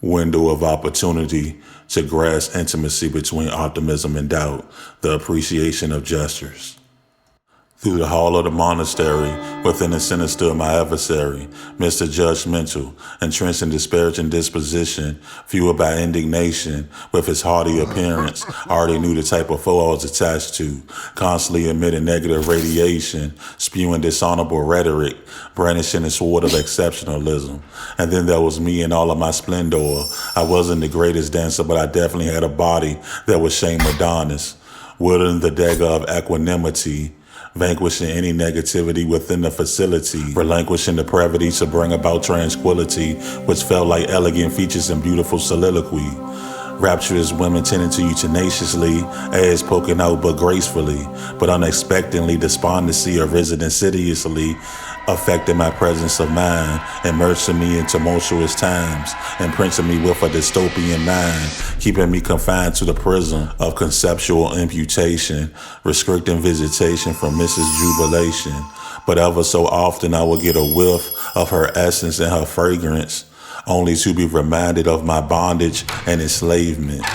window of opportunity to grasp intimacy between optimism and doubt, the appreciation of gestures. Through the hall of the monastery, within the center stood my adversary, Mr. Judgmental, entrenched in disparaging disposition, fueled by indignation, with his haughty appearance. I already knew the type of foe I was attached to, constantly emitting negative radiation, spewing dishonorable rhetoric, brandishing a sword of exceptionalism. And then there was me in all of my splendor. I wasn't the greatest dancer, but I definitely had a body that would shame Adonis, wielding the dagger of equanimity, vanquishing any negativity within the facility, relinquishing depravity to bring about tranquility, which felt like elegant features and beautiful soliloquy. Rapturous women tending to you tenaciously, ass poking out but gracefully, but unexpectedly despondency arisen insidiously, affecting my presence of mind, immersing me in tumultuous times, imprinting me with a dystopian mind, keeping me confined to the prison of conceptual imputation, restricting visitation from Mrs. Jubilation. But ever so often I would get a whiff of her essence and her fragrance, only to be reminded of my bondage and enslavement.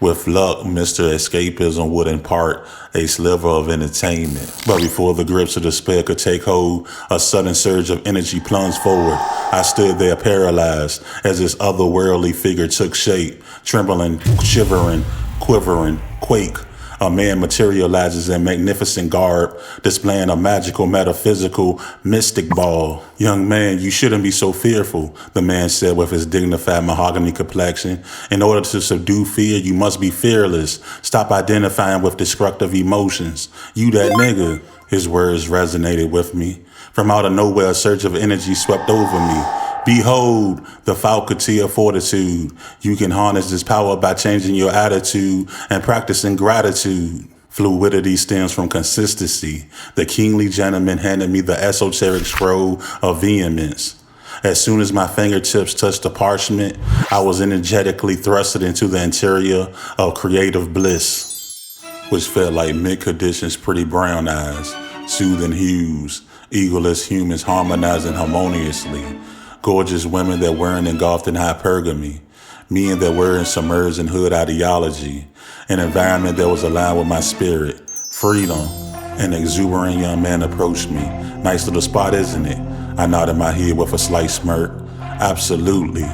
With luck, Mr. Escapism would impart a sliver of entertainment. But before the grips of despair could take hold, a sudden surge of energy plunged forward. I stood there paralyzed as this otherworldly figure took shape, trembling, shivering, quivering, quake. A man materializes in magnificent garb, displaying a magical, metaphysical, mystic ball. Young man, you shouldn't be so fearful, the man said with his dignified mahogany complexion. In order to subdue fear, you must be fearless. Stop identifying with destructive emotions. You that nigga. His words resonated with me. From out of nowhere, a surge of energy swept over me. Behold, the faculty of fortitude. You can harness this power by changing your attitude and practicing gratitude. Fluidity stems from consistency. The kingly gentleman handed me the esoteric scroll of vehemence. As soon as my fingertips touched the parchment, I was energetically thrusted into the interior of creative bliss, which felt like mid-condition's pretty brown eyes, soothing hues, egoless humans harmonizing harmoniously. Gorgeous women that weren't engulfed in hypergamy, men that weren't submerged in hood ideology, an environment that was aligned with my spirit, freedom. An exuberant young man approached me. Nice little spot, isn't it? I nodded my head with a slight smirk. Absolutely.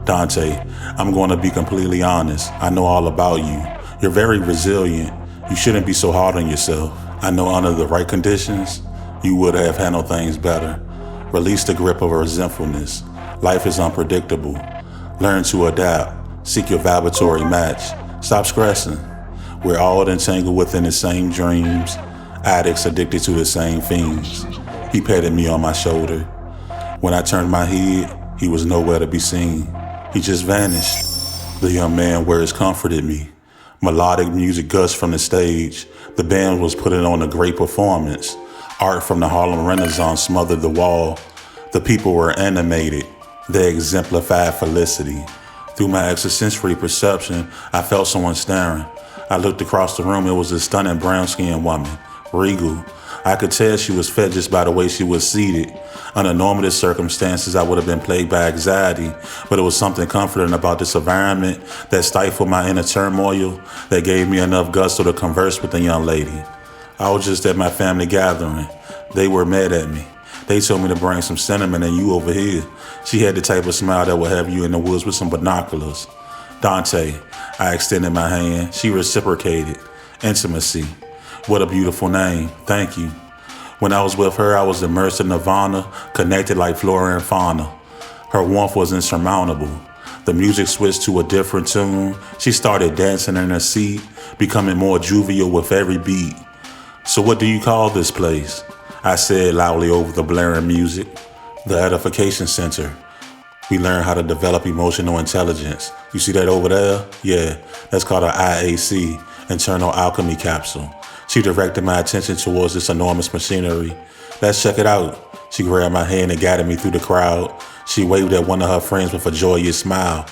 Dante, I'm going to be completely honest. I know all about you. You're very resilient. You shouldn't be so hard on yourself. I know under the right conditions, you would have handled things better. Release the grip of resentfulness. Life is unpredictable. Learn to adapt. Seek your vibratory match. Stop stressing. We're all entangled within the same dreams. Addicts addicted to the same fiends. He patted me on my shoulder. When I turned my head, he was nowhere to be seen. He just vanished. The young man's words comforted me. Melodic music gushed from the stage. The band was putting on a great performance. Art from the Harlem Renaissance smothered the wall. The people were animated. They exemplified felicity. Through my extrasensory perception, I felt someone staring. I looked across the room. It was a stunning brown-skinned woman, regal. I could tell she was fed just by the way she was seated. Under normative circumstances, I would have been plagued by anxiety, but it was something comforting about this environment that stifled my inner turmoil, that gave me enough gusto to converse with the young lady. I was just at my family gathering. They were mad at me. They told me to bring some cinnamon and you over here. She had the type of smile that would have you in the woods with some binoculars. Dante, I extended my hand. She reciprocated. Intimacy. What a beautiful name. Thank you. When I was with her, I was immersed in nirvana, connected like flora and fauna. Her warmth was insurmountable. The music switched to a different tune. She started dancing in her seat, becoming more jovial with every beat. So what do you call this place? I said loudly over the blaring music. The Edification Center. We learn how to develop emotional intelligence. You see that over there? Yeah, that's called an IAC, Internal Alchemy Capsule. She directed my attention towards this enormous machinery. Let's check it out. She grabbed my hand and guided me through the crowd. She waved at one of her friends with a joyous smile.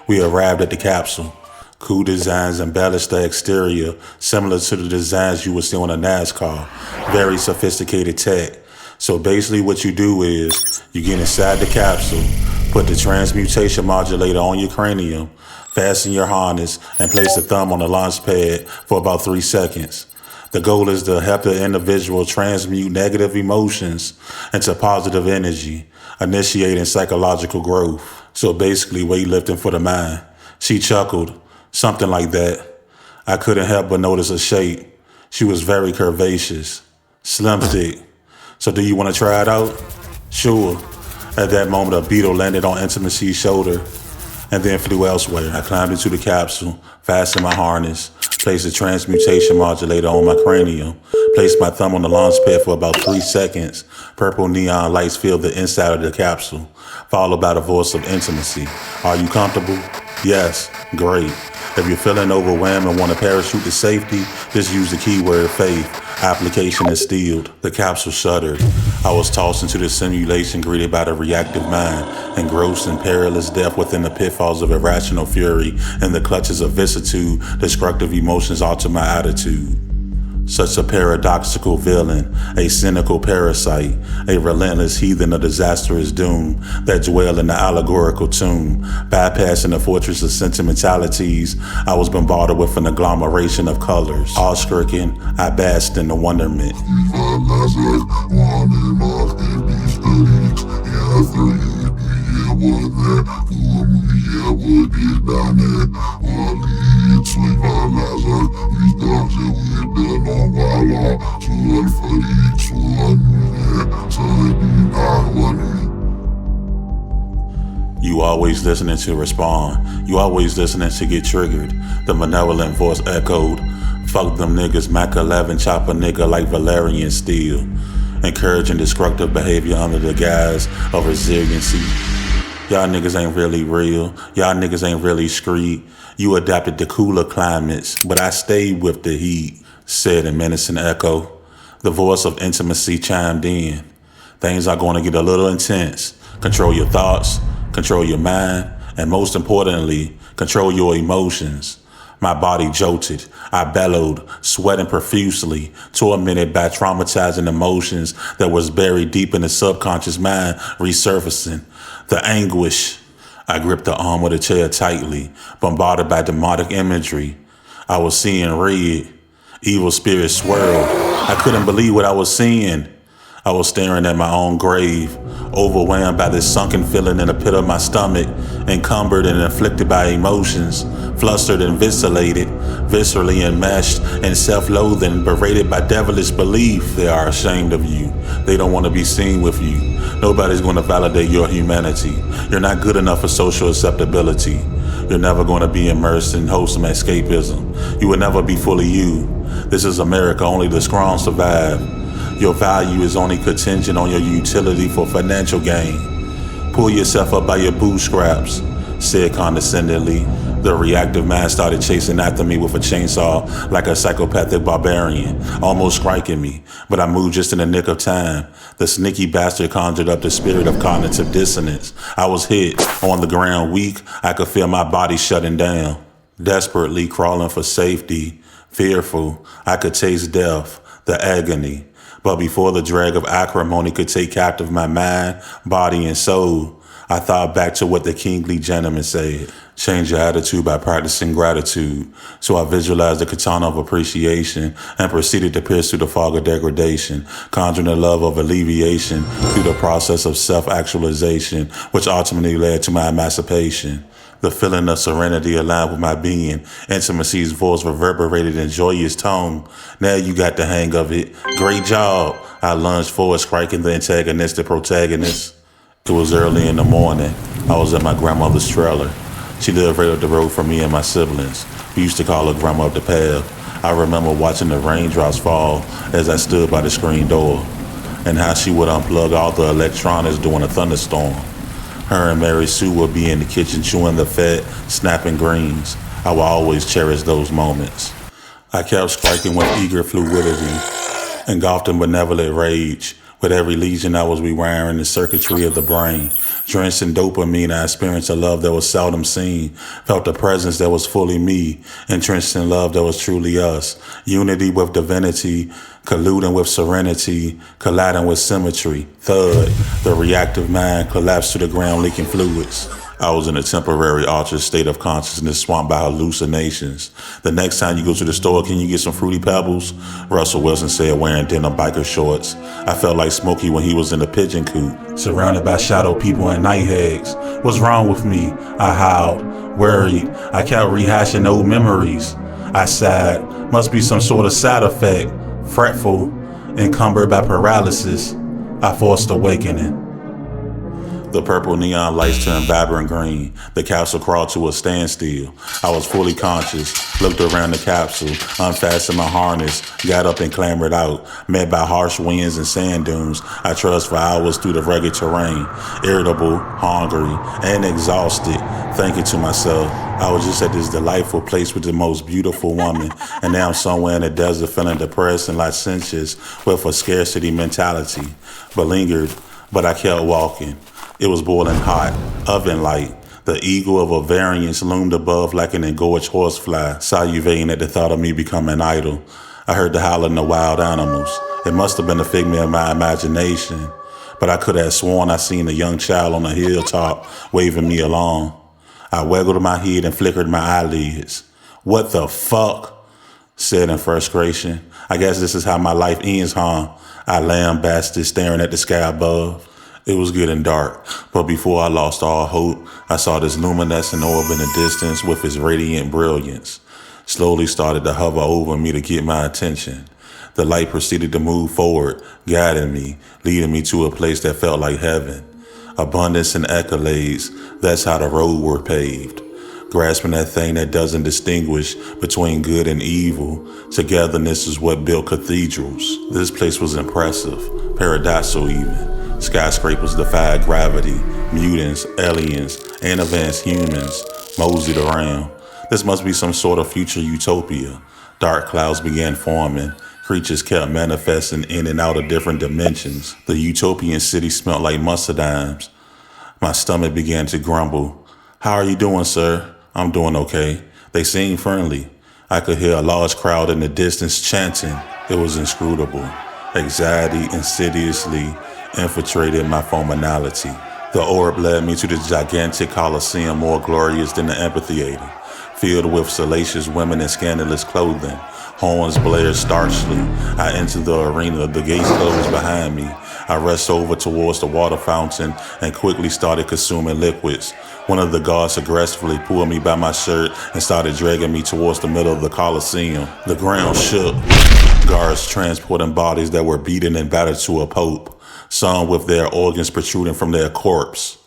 We arrived at the capsule. Cool designs embellished the exterior, similar to the designs you would see on a NASCAR. Very sophisticated tech. So basically what you do is, you get inside the capsule, Put the transmutation modulator on your cranium, fasten your harness, and place the thumb on the launch pad for about 3 seconds. The goal is to help the individual transmute negative emotions into positive energy, initiating psychological growth. So basically, weightlifting for the mind. She chuckled, something like that. I couldn't help but notice her shape. She was very curvaceous, slim thick. So do you want to try it out? Sure. At that moment, a beetle landed on Intimacy's shoulder and then flew elsewhere. I climbed into the capsule, fastened my harness, placed the transmutation modulator on my cranium, placed my thumb on the launch pad for about 3 seconds. Purple neon lights filled the inside of the capsule, followed by the voice of Intimacy. Are you comfortable? Yes. Great. If you're feeling overwhelmed and want to parachute to safety, just use the keyword faith. Application instilled. The capsule shuddered. I was tossed into the simulation greeted by the reactive mind, engrossed in perilous death within the pitfalls of irrational fury and the clutches of vicissitude. Destructive emotions alter my attitude. Such a paradoxical villain, a cynical parasite, a relentless heathen of disastrous doom that dwell in the allegorical tomb. Bypassing the fortress of sentimentalities, I was bombarded with an agglomeration of colors. Awe-stricken, I basked in the wonderment. You always listening to respond. You always listening to get triggered. The malevolent voice echoed. Fuck them niggas, Mac 11, chop a nigga like Valerian Steel. Encouraging destructive behavior under the guise of resiliency. Y'all niggas ain't really real. Y'all niggas ain't really street. You adapted to cooler climates, but I stayed with the heat, said a menacing echo. The voice of Intimacy chimed in. Things are going to get a little intense. Control your thoughts, control your mind, and most importantly, control your emotions. My body jolted. I bellowed, sweating profusely, tormented by traumatizing emotions that was buried deep in the subconscious mind resurfacing. The anguish. I gripped the arm of the chair tightly, bombarded by demonic imagery. I was seeing red. Evil spirits swirled. I couldn't believe what I was seeing. I was staring at my own grave, overwhelmed by this sunken feeling in the pit of my stomach, encumbered and afflicted by emotions, flustered and viscerally enmeshed in self-loathing, berated by devilish belief. They are ashamed of you. They don't want to be seen with you. Nobody's going to validate your humanity. You're not good enough for social acceptability. You're never going to be immersed in wholesome escapism. You will never be fully you. This is America. Only the strong survive. Your value is only contingent on your utility for financial gain. Pull yourself up by your bootstraps, said condescendingly. The reactive mind started chasing after me with a chainsaw like a psychopathic barbarian, almost striking me, but I moved just in the nick of time. The sneaky bastard conjured up the spirit of cognitive dissonance. I was hit, on the ground weak. I could feel my body shutting down. Desperately crawling for safety, fearful, I could taste death, the agony. But before the drag of acrimony could take captive my mind, body, and soul, I thought back to what the kingly gentleman said. Change your attitude by practicing gratitude. So I visualized the katana of appreciation and proceeded to pierce through the fog of degradation, conjuring the love of alleviation through the process of self-actualization, which ultimately led to my emancipation. The feeling of serenity aligned with my being. Intimacy's voice reverberated in joyous tone. Now you got the hang of it. Great job. I lunged forward, striking the antagonistic protagonist. It was early in the morning. I was at my grandmother's trailer. She lived right up the road from me and my siblings. We used to call her Grandma up the path. I remember watching the raindrops fall as I stood by the screen door, and how she would unplug all the electronics during a thunderstorm. Her and Mary Sue would be in the kitchen chewing the fat, snapping greens. I will always cherish those moments. I kept striking with eager fluidity, engulfed in benevolent rage. With every legion I was rewiring the circuitry of the brain. Drenched in dopamine, I experienced a love that was seldom seen. Felt a presence that was fully me. Entrenched in love that was truly us. Unity with divinity colluding with serenity, colliding with symmetry. Thud, the reactive mind collapsed to the ground, leaking fluids. I was in a temporary altered state of consciousness swamped by hallucinations. The next time you go to the store, can you get some Fruity Pebbles? Russell Wilson said, wearing denim biker shorts. I felt like Smokey when he was in the pigeon coop, surrounded by shadow people and night hags. What's wrong with me? I howled, worried. I kept rehashing old memories. I sighed. Must be some sort of side effect. Fretful, encumbered by paralysis. I forced awakening. The purple neon lights turned vibrant green. The capsule crawled to a standstill. I was fully conscious, looked around the capsule, unfastened my harness, got up and clambered out. Met by harsh winds and sand dunes, I trudged for hours through the rugged terrain, irritable, hungry, and exhausted, thinking to myself, I was just at this delightful place with the most beautiful woman, and now I'm somewhere in the desert feeling depressed and licentious with a scarcity mentality. Beleaguered, but I kept walking. It was boiling hot, oven-like. The eagle of a variance loomed above like an engorged horsefly, salivating at the thought of me becoming idle. I heard the howling of wild animals. It must have been a figment of my imagination, but I could have sworn I seen a young child on a hilltop waving me along. I wiggled my head and flickered my eyelids. What the fuck? Said in frustration. I guess this is how my life ends, huh? I lambasted, staring at the sky above. It was getting dark, but before I lost all hope, I saw this luminescent orb in the distance with its radiant brilliance. Slowly started to hover over me to get my attention. The light proceeded to move forward, guiding me, leading me to a place that felt like heaven. Abundance and accolades, that's how the road were paved. Grasping that thing that doesn't distinguish between good and evil, togetherness is what built cathedrals. This place was impressive, paradoxical even. Skyscrapers defied gravity, mutants, aliens, and advanced humans moseyed around. This must be some sort of future utopia. Dark clouds began forming. Creatures kept manifesting in and out of different dimensions. The utopian city smelled like muscadimes. My stomach began to grumble. How are you doing, sir? I'm doing okay. They seemed friendly. I could hear a large crowd in the distance chanting. It was inscrutable. Anxiety insidiously infiltrated my formality. The orb led me to the gigantic coliseum, more glorious than the amphitheater, filled with salacious women in scandalous clothing. Horns blared starchly. I entered the arena, the gates closed behind me. I rushed over towards the water fountain and quickly started consuming liquids. One of the guards aggressively pulled me by my shirt and started dragging me towards the middle of the coliseum. The ground shook. Guards transporting bodies that were beaten and battered to a pulp, some with their organs protruding from their corpse.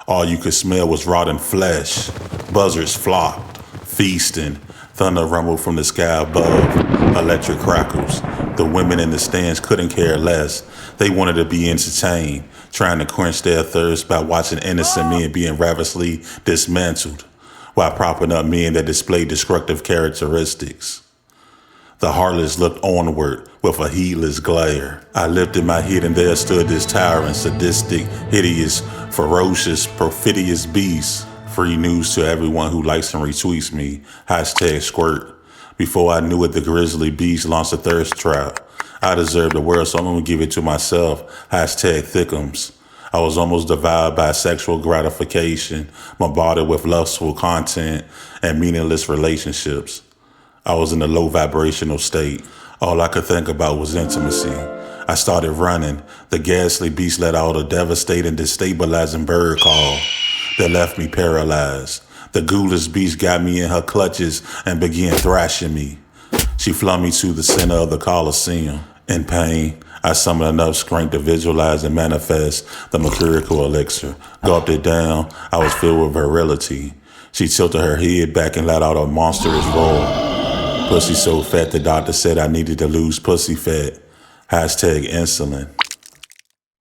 All you could smell was rotten flesh. Buzzards flocked, feasting. Thunder rumbled from the sky above, electric crackles. The women in the stands couldn't care less. They wanted to be entertained, trying to quench their thirst by watching innocent men being ravenously dismantled, while propping up men that displayed destructive characteristics. The heartless looked onward with a heedless glare. I lifted my head and there stood this tyrant, sadistic, hideous, ferocious, perfidious beast. Free news to everyone who likes and retweets me. #squirt. Before I knew it, the grizzly beast launched a thirst trap. I deserve the world, so I'm gonna give it to myself. #thickums. I was almost devoured by sexual gratification, bombarded with lustful content and meaningless relationships. I was in a low vibrational state. All I could think about was intimacy. I started running. The ghastly beast let out a devastating, destabilizing bird call that left me paralyzed. The ghoulish beast got me in her clutches and began thrashing me. She flung me to the center of the coliseum. In pain, I summoned enough strength to visualize and manifest the mercurial elixir. Gulped it down. I was filled with virility. She tilted her head back and let out a monstrous roar. Pussy so fat the doctor said I needed to lose pussy fat. #insulin.